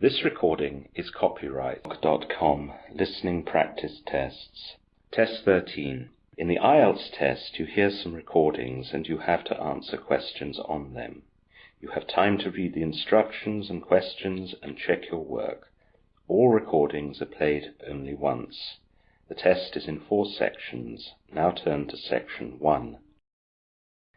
This recording is copyright.com Listening Practice Tests. Test 13. In the IELTS test, you hear some recordings and you have to answer questions on them. You have time to read the instructions and questions and check your work. All recordings are played only once. The test is in 4 sections. Now turn to Section 1.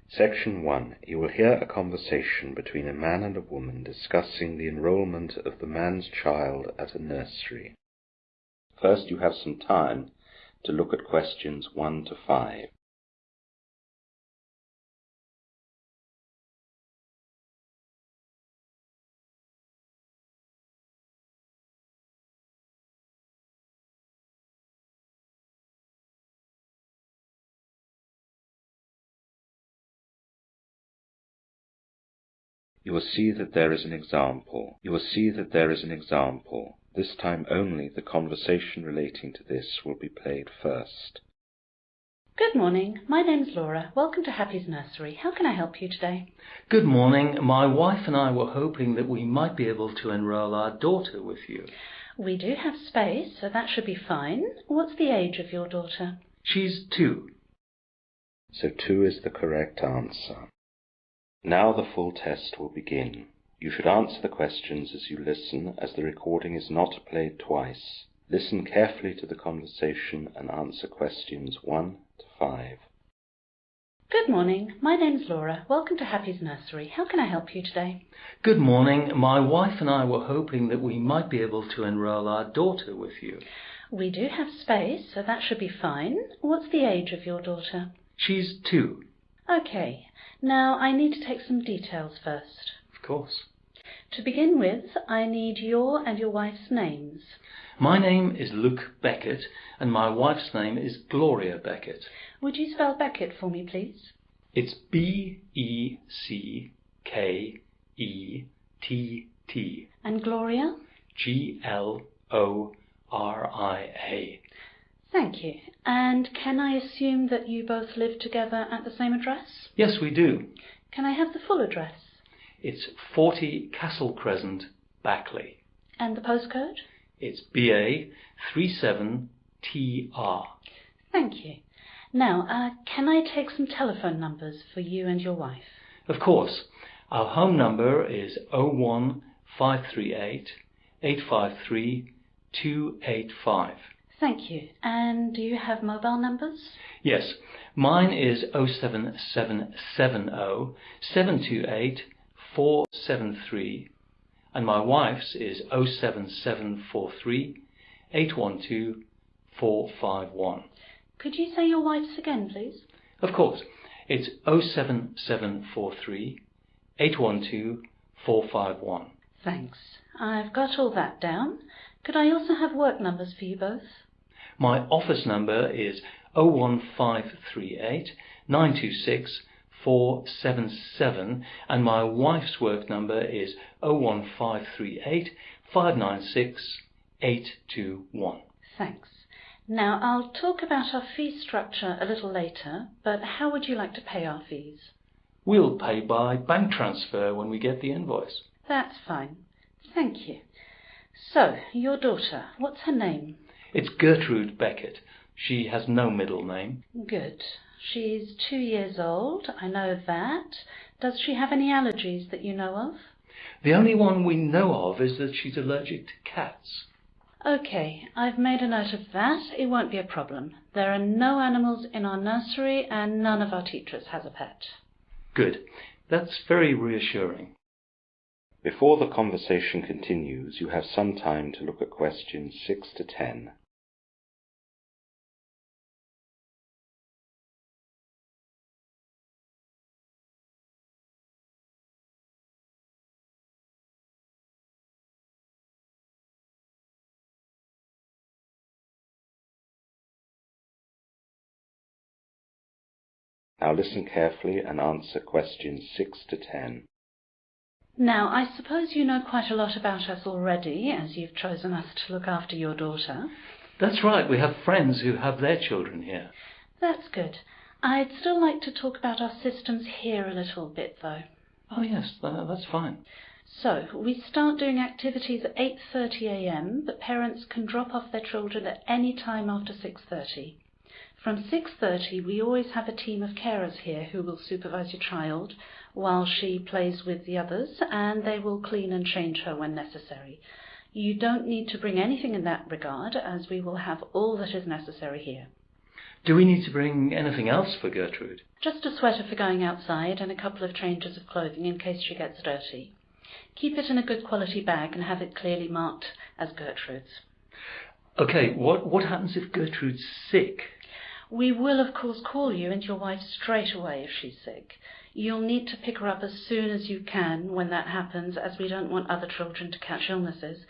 Section 1. You will hear a conversation between a man and a woman discussing the enrolment of the man's child at a nursery. First, you have some time to look at questions 1 to 5. You will see that there is an example. This time only the conversation relating to this will be played first. Good morning. My name's Laura. Welcome to Happy's Nursery. How can I help you today? Good morning. My wife and I were hoping that we might be able to enroll our daughter with you. We do have space, so that should be fine. What's the age of your daughter? She's 2. So 2 is the correct answer. Now the full test will begin. You should answer the questions as you listen, as the recording is not played twice. Listen carefully to the conversation and answer questions 1 to 5. Good morning. My name's Laura. Welcome to Happy's Nursery. How can I help you today? Good morning. My wife and I were hoping that we might be able to enroll our daughter with you. We do have space, so that should be fine. What's the age of your daughter? She's 2. Okay. Now I need to take some details first. Of course. To begin with, I need your and your wife's names. My name is Luke Beckett and my wife's name is Gloria Beckett. Would you spell Beckett for me, please? It's B-E-C-K-E-T-T. And Gloria? G-L-O-R-I-A. Thank you. And can I assume that you both live together at the same address? Yes, we do. Can I have the full address? It's 40 Castle Crescent, Backley. And the postcode? It's BA37TR. Thank you. Now, can I take some telephone numbers for you and your wife? Of course. Our home number is 01538 853 285. Thank you. And do you have mobile numbers? Yes. Mine is 07770 728 473 and my wife's is 07743 812 451. Could you say your wife's again, please? Of course. It's 07743 812 451. Thanks. I've got all that down. Could I also have work numbers for you both? My office number is 01538 926 477 and my wife's work number is 01538 596 821. Thanks. Now, I'll talk about our fee structure a little later, but how would you like to pay our fees? We'll pay by bank transfer when we get the invoice. That's fine. Thank you. So, your daughter, what's her name? It's Gertrude Beckett. She has no middle name. Good. She's 2 years old, I know that. Does she have any allergies that you know of? The only one we know of is that she's allergic to cats. Okay, I've made a note of that. It won't be a problem. There are no animals in our nursery and none of our teachers has a pet. Good. That's very reassuring. Before the conversation continues, you have some time to look at questions 6 to 10. Now listen carefully and answer questions 6 to 10. Now, I suppose you know quite a lot about us already, as you've chosen us to look after your daughter. That's right. We have friends who have their children here. That's good. I'd still like to talk about our systems here a little bit, though. Oh, yes, that's fine. So, we start doing activities at 8:30 a.m, but parents can drop off their children at any time after 6:30. From 6:30, we always have a team of carers here who will supervise your child while she plays with the others, and they will clean and change her when necessary. You don't need to bring anything in that regard, as we will have all that is necessary here. Do we need to bring anything else for Gertrude? Just a sweater for going outside and a couple of changes of clothing in case she gets dirty. Keep it in a good quality bag and have it clearly marked as Gertrude's. Okay, what happens if Gertrude's sick? We will, of course, call you and your wife straight away if she's sick. You'll need to pick her up as soon as you can when that happens, as we don't want other children to catch illnesses.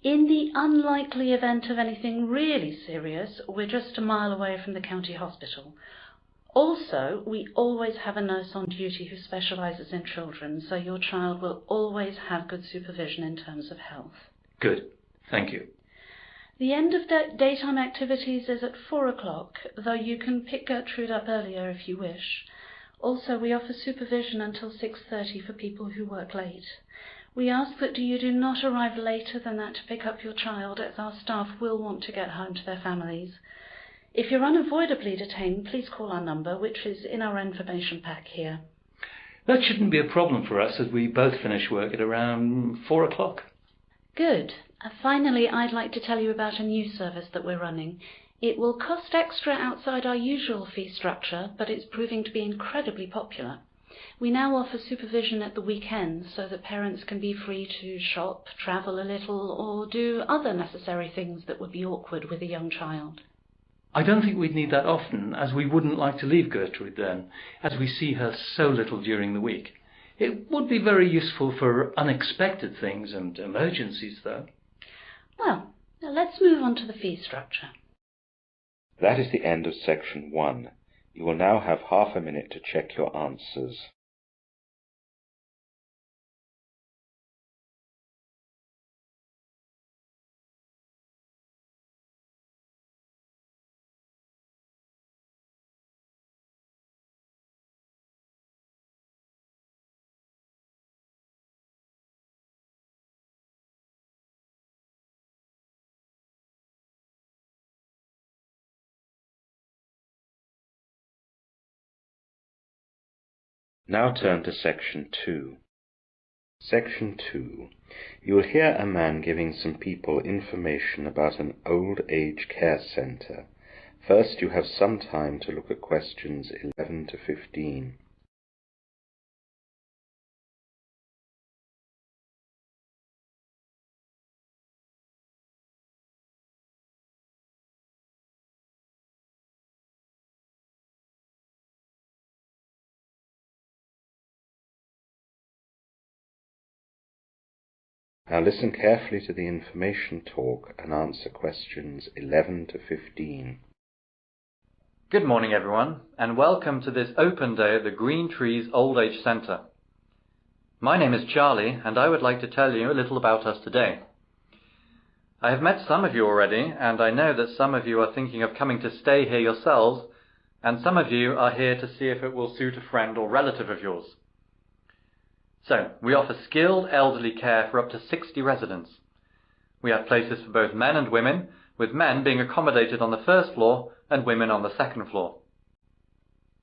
In the unlikely event of anything really serious, we're just a mile away from the county hospital. Also, we always have a nurse on duty who specialises in children, so your child will always have good supervision in terms of health. Good, thank you. The end of daytime activities is at 4 o'clock, though you can pick Gertrude up earlier if you wish. Also, we offer supervision until 6:30 for people who work late. We ask that you do not arrive later than that to pick up your child, as our staff will want to get home to their families. If you're unavoidably detained, please call our number, which is in our information pack here. That shouldn't be a problem for us, as we both finish work at around 4 o'clock. Good. Finally, I'd like to tell you about a new service that we're running. It will cost extra outside our usual fee structure, but it's proving to be incredibly popular. We now offer supervision at the weekends so that parents can be free to shop, travel a little, or do other necessary things that would be awkward with a young child. I don't think we'd need that often, as we wouldn't like to leave Gertrude then, as we see her so little during the week. It would be very useful for unexpected things and emergencies, though. Well, now let's move on to the fee structure. That is the end of section 1. You will now have half a minute to check your answers. Now turn to section 2. Section 2. You will hear a man giving some people information about an old age care centre. First, you have some time to look at questions 11 to 15. Now listen carefully to the information talk and answer questions 11 to 15. Good morning, everyone, and welcome to this open day at the Green Trees Old Age Centre. My name is Charlie, and I would like to tell you a little about us today. I have met some of you already, and I know that some of you are thinking of coming to stay here yourselves, and some of you are here to see if it will suit a friend or relative of yours. So, we offer skilled elderly care for up to 60 residents. We have places for both men and women, with men being accommodated on the first floor and women on the second floor.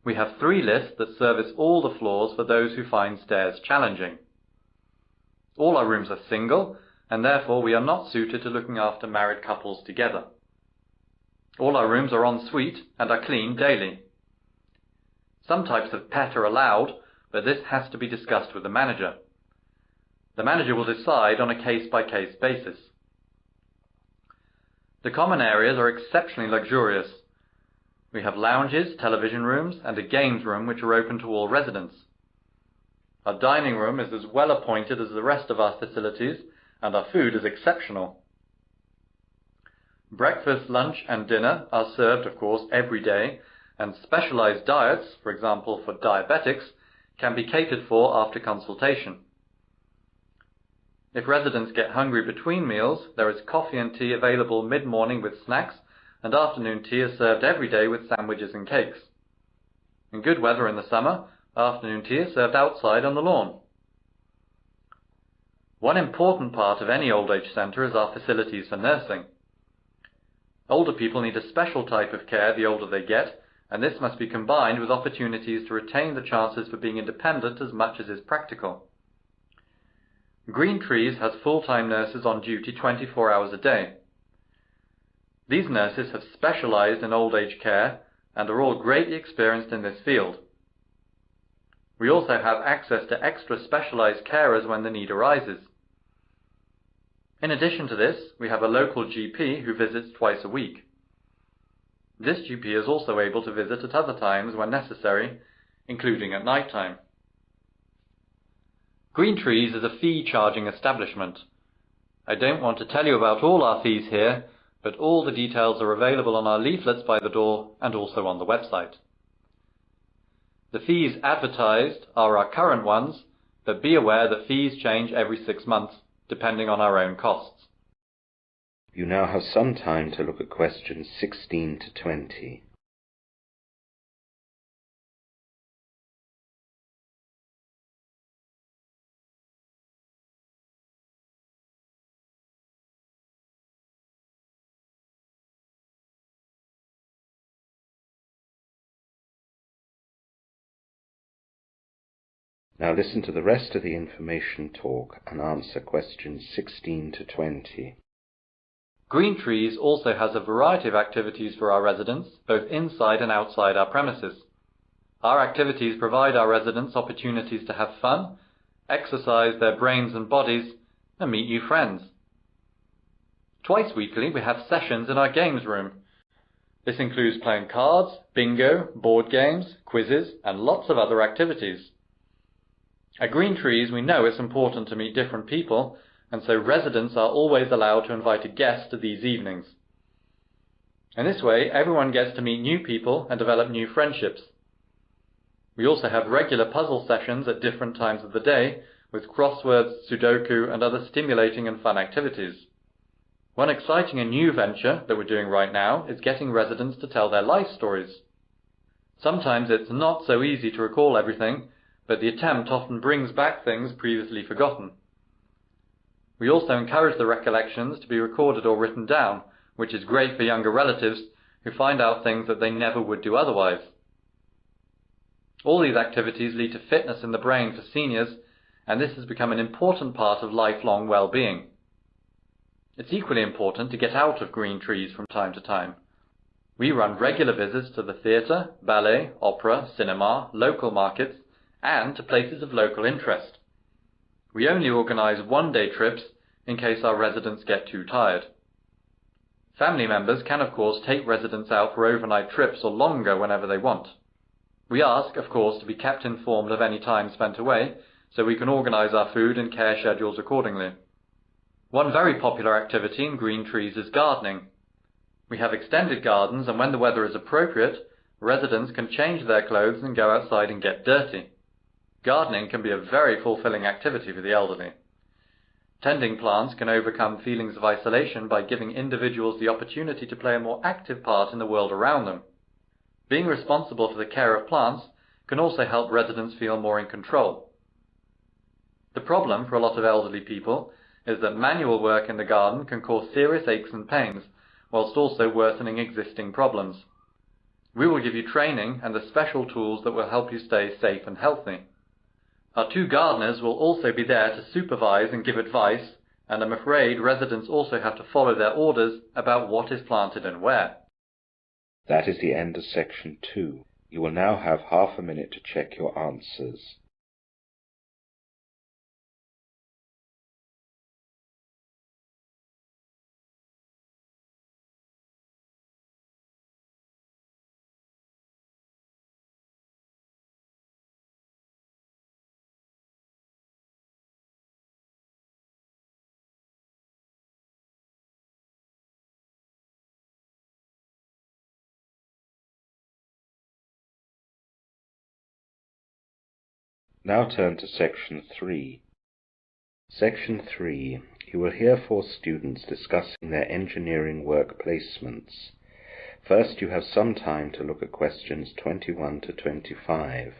We have 3 lifts that service all the floors for those who find stairs challenging. All our rooms are single, and therefore we are not suited to looking after married couples together. All our rooms are en suite and are cleaned daily. Some types of pet are allowed, but this has to be discussed with the manager. The manager will decide on a case-by-case basis. The common areas are exceptionally luxurious. We have lounges, television rooms, and a games room which are open to all residents. Our dining room is as well appointed as the rest of our facilities, and our food is exceptional. Breakfast, lunch, and dinner are served, of course, every day, and specialized diets, for example for diabetics, can be catered for after consultation. If residents get hungry between meals, there is coffee and tea available mid-morning with snacks, and afternoon tea is served every day with sandwiches and cakes. In good weather in the summer, afternoon tea is served outside on the lawn. One important part of any old age centre is our facilities for nursing. Older people need a special type of care the older they get, and this must be combined with opportunities to retain the chances for being independent as much as is practical. Green Trees has full-time nurses on duty 24 hours a day. These nurses have specialised in old age care and are all greatly experienced in this field. We also have access to extra specialised carers when the need arises. In addition to this, we have a local GP who visits twice a week. This GP is also able to visit at other times when necessary, including at night time. Green Trees is a fee-charging establishment. I don't want to tell you about all our fees here, but all the details are available on our leaflets by the door and also on the website. The fees advertised are our current ones, but be aware that fees change every 6 months, depending on our own costs. You now have some time to look at questions 16 to 20. Now listen to the rest of the information talk and answer questions 16 to 20. Green Trees also has a variety of activities for our residents, both inside and outside our premises. Our activities provide our residents opportunities to have fun, exercise their brains and bodies, and meet new friends. Twice weekly we have sessions in our games room. This includes playing cards, bingo, board games, quizzes, and lots of other activities. At Green Trees we know it's important to meet different people, and so residents are always allowed to invite a guest to these evenings. In this way, everyone gets to meet new people and develop new friendships. We also have regular puzzle sessions at different times of the day, with crosswords, Sudoku, and other stimulating and fun activities. One exciting and new venture that we're doing right now is getting residents to tell their life stories. Sometimes it's not so easy to recall everything, but the attempt often brings back things previously forgotten. We also encourage the recollections to be recorded or written down, which is great for younger relatives who find out things that they never would do otherwise. All these activities lead to fitness in the brain for seniors, and this has become an important part of lifelong well-being. It's equally important to get out of Green Trees from time to time. We run regular visits to the theatre, ballet, opera, cinema, local markets, and to places of local interest. We only organise one-day trips in case our residents get too tired. Family members can of course take residents out for overnight trips or longer whenever they want. We ask, of course, to be kept informed of any time spent away, so we can organise our food and care schedules accordingly. One very popular activity in Green Trees is gardening. We have extended gardens, and when the weather is appropriate, residents can change their clothes and go outside and get dirty. Gardening can be a very fulfilling activity for the elderly. Tending plants can overcome feelings of isolation by giving individuals the opportunity to play a more active part in the world around them. Being responsible for the care of plants can also help residents feel more in control. The problem for a lot of elderly people is that manual work in the garden can cause serious aches and pains, whilst also worsening existing problems. We will give you training and the special tools that will help you stay safe and healthy. Our 2 gardeners will also be there to supervise and give advice, and I'm afraid residents also have to follow their orders about what is planted and where. That is the end of section 2. You will now have half a minute to check your answers. Now turn to section 3. Section 3. You will hear 4 students discussing their engineering work placements. First, you have some time to look at questions 21 to 25.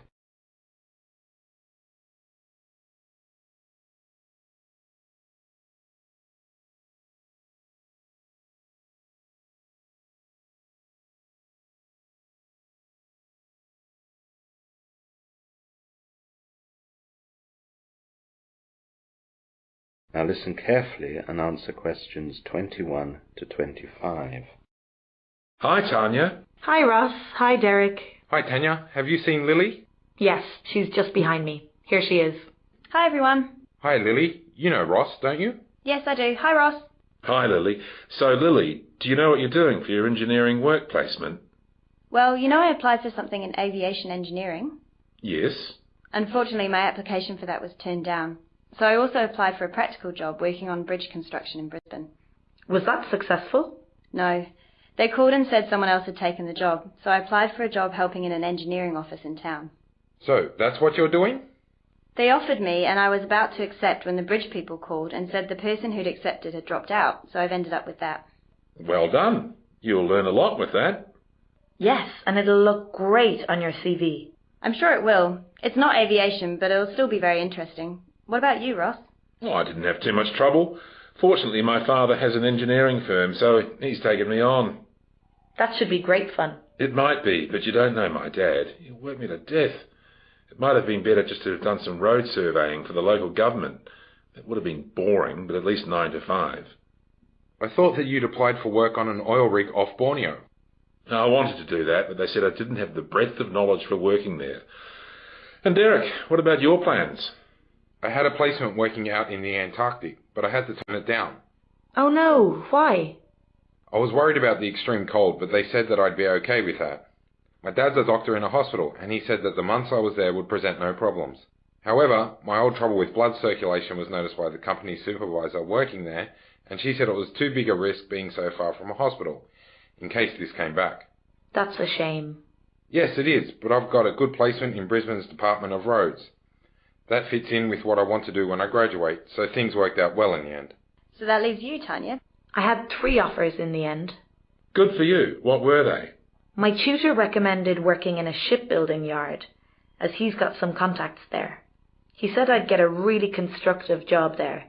Now listen carefully and answer questions 21 to 25. Hi, Tanya. Hi, Ross. Hi, Derek. Hi, Tanya. Have you seen Lily? Yes, she's just behind me. Here she is. Hi, everyone. Hi, Lily. You know Ross, don't you? Yes, I do. Hi, Ross. Hi, Lily. So, Lily, do you know what you're doing for your engineering work placement? Well, I applied for something in aviation engineering. Yes. Unfortunately, my application for that was turned down. So I also applied for a practical job working on bridge construction in Brisbane. Was that successful? No. They called and said someone else had taken the job, so I applied for a job helping in an engineering office in town. So, that's what you're doing? They offered me, and I was about to accept when the bridge people called and said the person who'd accepted had dropped out, so I've ended up with that. Well done. You'll learn a lot with that. Yes, and it'll look great on your CV. I'm sure it will. It's not aviation, but it'll still be very interesting. What about you, Ross? Oh, I didn't have too much trouble. Fortunately, my father has an engineering firm, so he's taken me on. That should be great fun. It might be, but you don't know my dad. He'll work me to death. It might have been better just to have done some road surveying for the local government. It would have been boring, but at least 9 to 5. I thought that you'd applied for work on an oil rig off Borneo. I wanted to do that, but they said I didn't have the breadth of knowledge for working there. And Derek, what about your plans? I had a placement working out in the Antarctic, but I had to turn it down. Oh no, why? I was worried about the extreme cold, but they said that I'd be okay with that. My dad's a doctor in a hospital, and he said that the months I was there would present no problems. However, my old trouble with blood circulation was noticed by the company supervisor working there, and she said it was too big a risk being so far from a hospital, in case this came back. That's a shame. Yes, it is, but I've got a good placement in Brisbane's Department of Roads. That fits in with what I want to do when I graduate, so things worked out well in the end. So that leaves you, Tanya. I had 3 offers in the end. Good for you. What were they? My tutor recommended working in a shipbuilding yard, as he's got some contacts there. He said I'd get a really constructive job there.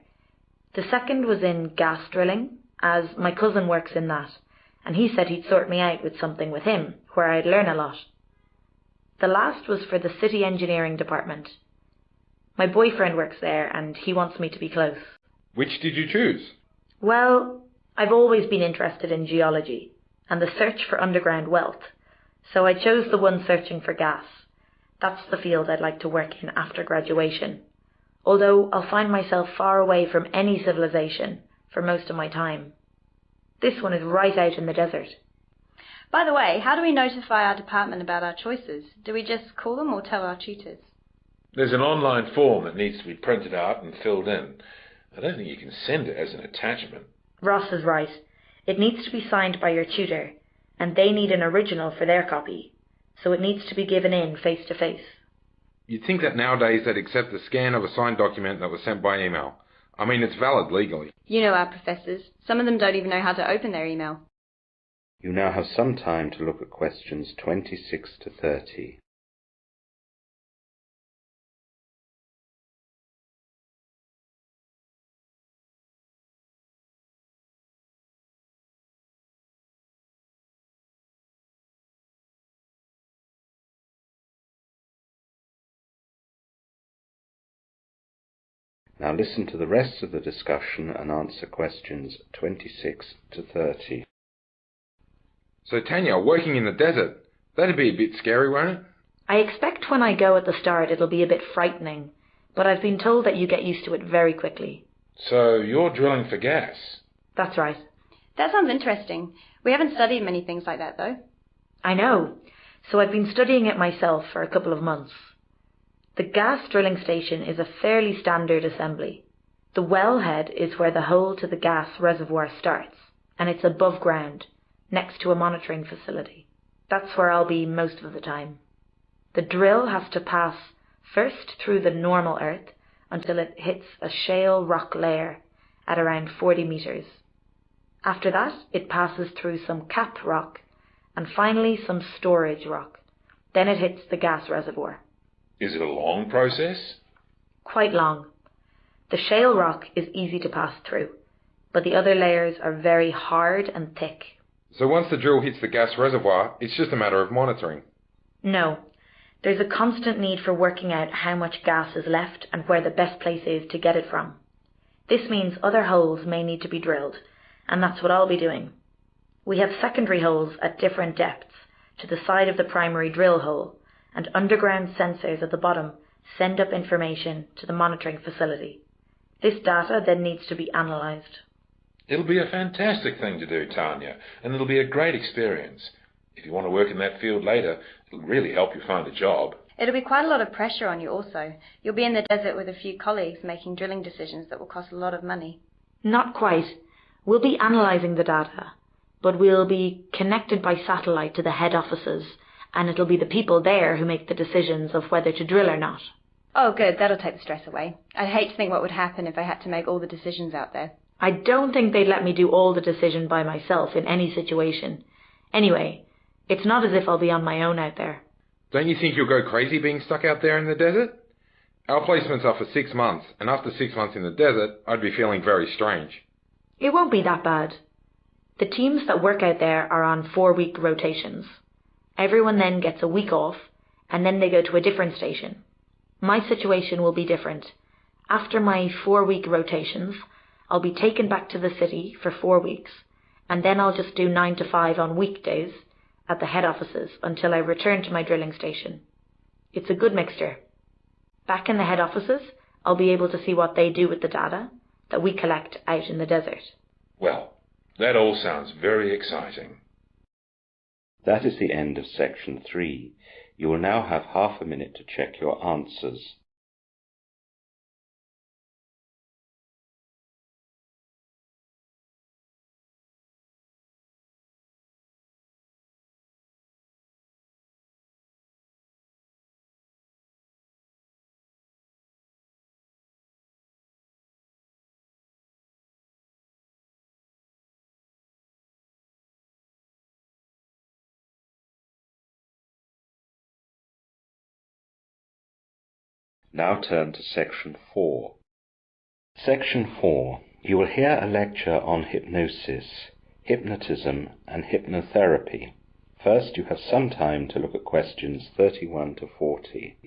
The second was in gas drilling, as my cousin works in that, and he said he'd sort me out with something with him, where I'd learn a lot. The last was for the city engineering department. My boyfriend works there, and he wants me to be close. Which did you choose? Well, I've always been interested in geology and the search for underground wealth, so I chose the one searching for gas. That's the field I'd like to work in after graduation, although I'll find myself far away from any civilization for most of my time. This one is right out in the desert. By the way, how do we notify our department about our choices? Do we just call them or tell our tutors? There's an online form that needs to be printed out and filled in. I don't think you can send it as an attachment. Ross is right. It needs to be signed by your tutor, and they need an original for their copy, so it needs to be given in face to face. You'd think that nowadays they'd accept a scan of a signed document that was sent by email. I mean, it's valid legally. You know our professors. Some of them don't even know how to open their email. You now have some time to look at questions 26 to 30. Now listen to the rest of the discussion and answer questions 26 to 30. So Tanya, working in the desert, that'd be a bit scary, won't it? I expect when I go at the start it'll be a bit frightening, but I've been told that you get used to it very quickly. So you're drilling for gas? That's right. That sounds interesting. We haven't studied many things like that, though. I know. So I've been studying it myself for a couple of months. The gas drilling station is a fairly standard assembly. The wellhead is where the hole to the gas reservoir starts, and it's above ground, next to a monitoring facility. That's where I'll be most of the time. The drill has to pass first through the normal earth until it hits a shale rock layer at around 40 meters. After that, it passes through some cap rock and finally some storage rock. Then it hits the gas reservoir. Is it a long process? Quite long. The shale rock is easy to pass through, but the other layers are very hard and thick. So once the drill hits the gas reservoir, it's just a matter of monitoring. No. There's a constant need for working out how much gas is left and where the best place is to get it from. This means other holes may need to be drilled, and that's what I'll be doing. We have secondary holes at different depths to the side of the primary drill hole, and underground sensors at the bottom send up information to the monitoring facility. This data then needs to be analysed. It'll be a fantastic thing to do, Tanya, and it'll be a great experience. If you want to work in that field later, it'll really help you find a job. It'll be quite a lot of pressure on you also. You'll be in the desert with a few colleagues making drilling decisions that will cost a lot of money. Not quite. We'll be analysing the data, but we'll be connected by satellite to the head offices, and it'll be the people there who make the decisions of whether to drill or not. Oh, good. That'll take the stress away. I'd hate to think what would happen if I had to make all the decisions out there. I don't think they'd let me do all the decision by myself in any situation. Anyway, it's not as if I'll be on my own out there. Don't you think you'll go crazy being stuck out there in the desert? Our placements are for 6 months, and after 6 months in the desert, I'd be feeling very strange. It won't be that bad. The teams that work out there are on 4-week rotations. Everyone then gets a week off, and then they go to a different station. My situation will be different. After my 4-week rotations, I'll be taken back to the city for 4 weeks, and then I'll just do 9 to 5 on weekdays at the head offices until I return to my drilling station. It's a good mixture. Back in the head offices, I'll be able to see what they do with the data that we collect out in the desert. Well, that all sounds very exciting. That is the end of section 3. You will now have half a minute to check your answers. Now turn to section 4. Section 4. You will hear a lecture on hypnosis, hypnotism and hypnotherapy. First, you have some time to look at questions 31 to 40.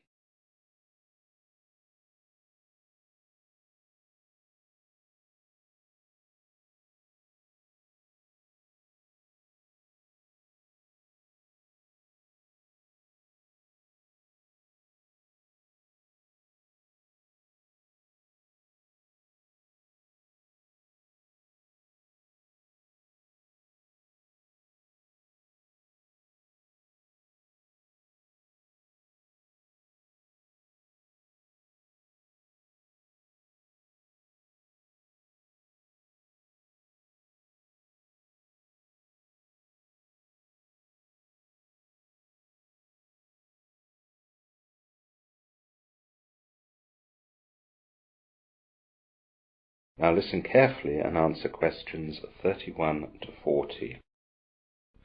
Now listen carefully and answer questions 31 to 40.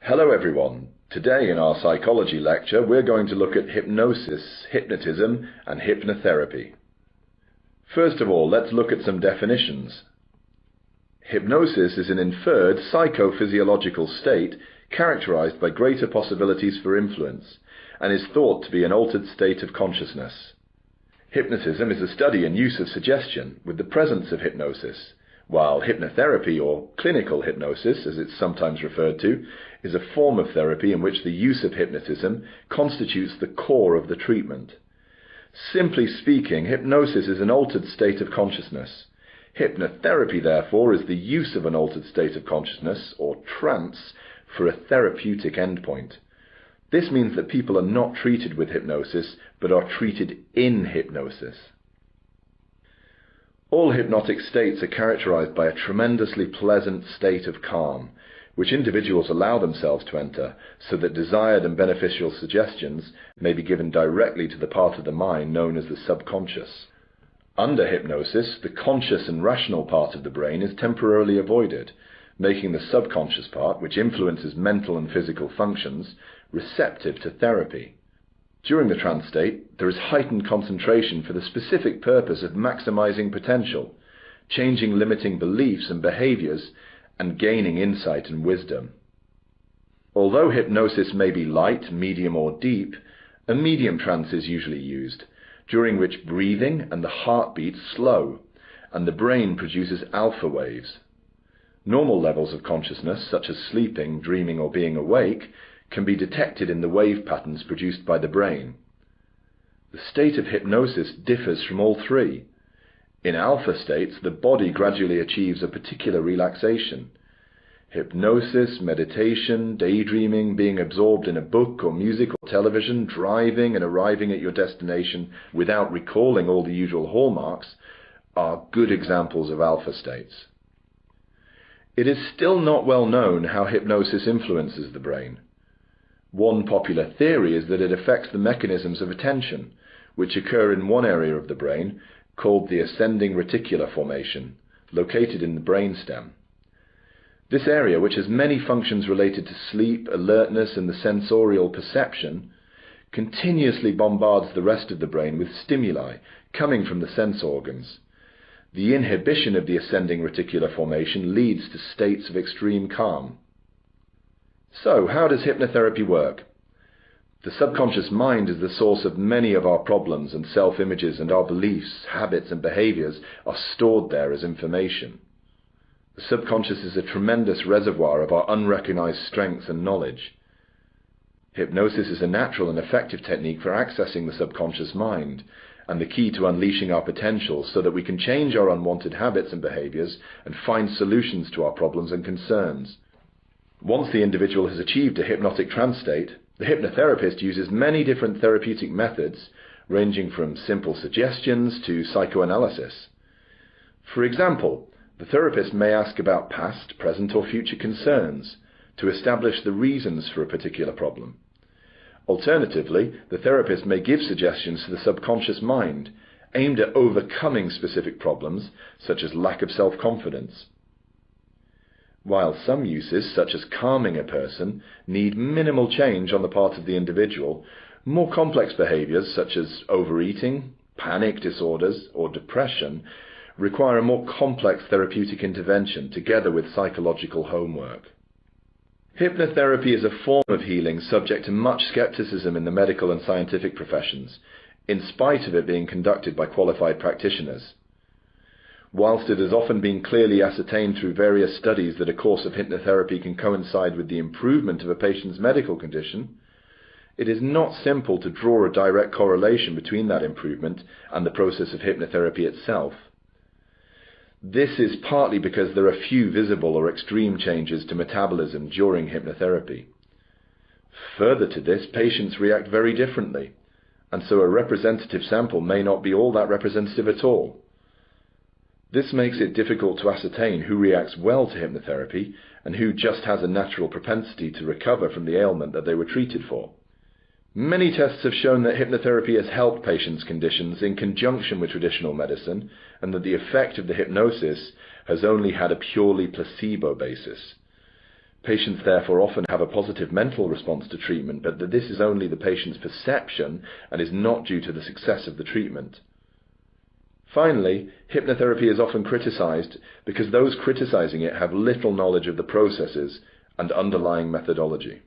Hello everyone. Today in our psychology lecture we're going to look at hypnosis, hypnotism and hypnotherapy. First of all, let's look at some definitions. Hypnosis is an inferred psychophysiological state characterized by greater possibilities for influence and is thought to be an altered state of consciousness. Hypnotism is the study and use of suggestion with the presence of hypnosis, while hypnotherapy, or clinical hypnosis as it's sometimes referred to, is a form of therapy in which the use of hypnotism constitutes the core of the treatment. Simply speaking, hypnosis is an altered state of consciousness. Hypnotherapy, therefore, is the use of an altered state of consciousness, or trance, for a therapeutic endpoint. This means that people are not treated with hypnosis, but are treated in hypnosis. All hypnotic states are characterized by a tremendously pleasant state of calm, which individuals allow themselves to enter so that desired and beneficial suggestions may be given directly to the part of the mind known as the subconscious. Under hypnosis, the conscious and rational part of the brain is temporarily avoided, making the subconscious part, which influences mental and physical functions, receptive to therapy. During the trance state, there is heightened concentration for the specific purpose of maximizing potential, changing limiting beliefs and behaviors, and gaining insight and wisdom. Although hypnosis may be light, medium or deep, a medium trance is usually used, during which breathing and the heartbeat slow, and the brain produces alpha waves. Normal levels of consciousness, such as sleeping, dreaming, or being awake, can be detected in the wave patterns produced by the brain. The state of hypnosis differs from all three. In alpha states, the body gradually achieves a particular relaxation. Hypnosis, meditation, daydreaming, being absorbed in a book or music or television, driving and arriving at your destination without recalling all the usual hallmarks are good examples of alpha states. It is still not well known how hypnosis influences the brain. One popular theory is that it affects the mechanisms of attention, which occur in one area of the brain called the ascending reticular formation, located in the brainstem. This area, which has many functions related to sleep, alertness, and the sensorial perception, continuously bombards the rest of the brain with stimuli coming from the sense organs. The inhibition of the ascending reticular formation leads to states of extreme calm. So, how does hypnotherapy work? The subconscious mind is the source of many of our problems and self-images, and our beliefs, habits, and behaviors are stored there as information. The subconscious is a tremendous reservoir of our unrecognized strengths and knowledge. Hypnosis is a natural and effective technique for accessing the subconscious mind, and the key to unleashing our potential so that we can change our unwanted habits and behaviors and find solutions to our problems and concerns. Once the individual has achieved a hypnotic trance state, the hypnotherapist uses many different therapeutic methods, ranging from simple suggestions to psychoanalysis. For example, the therapist may ask about past, present, or future concerns to establish the reasons for a particular problem. Alternatively, the therapist may give suggestions to the subconscious mind aimed at overcoming specific problems, such as lack of self-confidence. While some uses, such as calming a person, need minimal change on the part of the individual, more complex behaviors, such as overeating, panic disorders, or depression, require a more complex therapeutic intervention together with psychological homework. Hypnotherapy is a form of healing subject to much skepticism in the medical and scientific professions, in spite of it being conducted by qualified practitioners. Whilst it has often been clearly ascertained through various studies that a course of hypnotherapy can coincide with the improvement of a patient's medical condition, it is not simple to draw a direct correlation between that improvement and the process of hypnotherapy itself. This is partly because there are few visible or extreme changes to metabolism during hypnotherapy. Further to this, patients react very differently, and so a representative sample may not be all that representative at all. This makes it difficult to ascertain who reacts well to hypnotherapy and who just has a natural propensity to recover from the ailment that they were treated for. Many tests have shown that hypnotherapy has helped patients' conditions in conjunction with traditional medicine, and that the effect of the hypnosis has only had a purely placebo basis. Patients therefore often have a positive mental response to treatment, but that this is only the patient's perception and is not due to the success of the treatment. Finally, hypnotherapy is often criticized because those criticizing it have little knowledge of the processes and underlying methodology.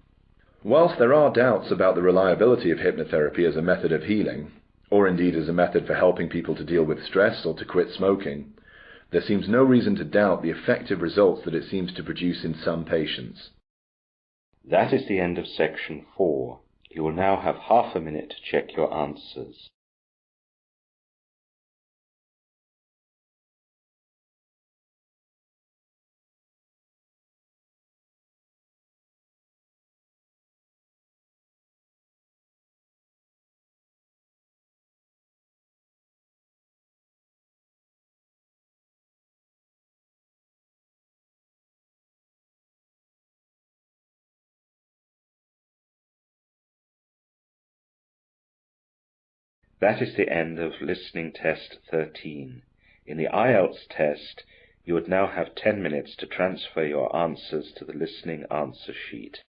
Whilst there are doubts about the reliability of hypnotherapy as a method of healing, or indeed as a method for helping people to deal with stress or to quit smoking, there seems no reason to doubt the effective results that it seems to produce in some patients. That is the end of section 4. You will now have half a minute to check your answers. That is the end of listening test 13. In the IELTS test, you would now have 10 minutes to transfer your answers to the listening answer sheet.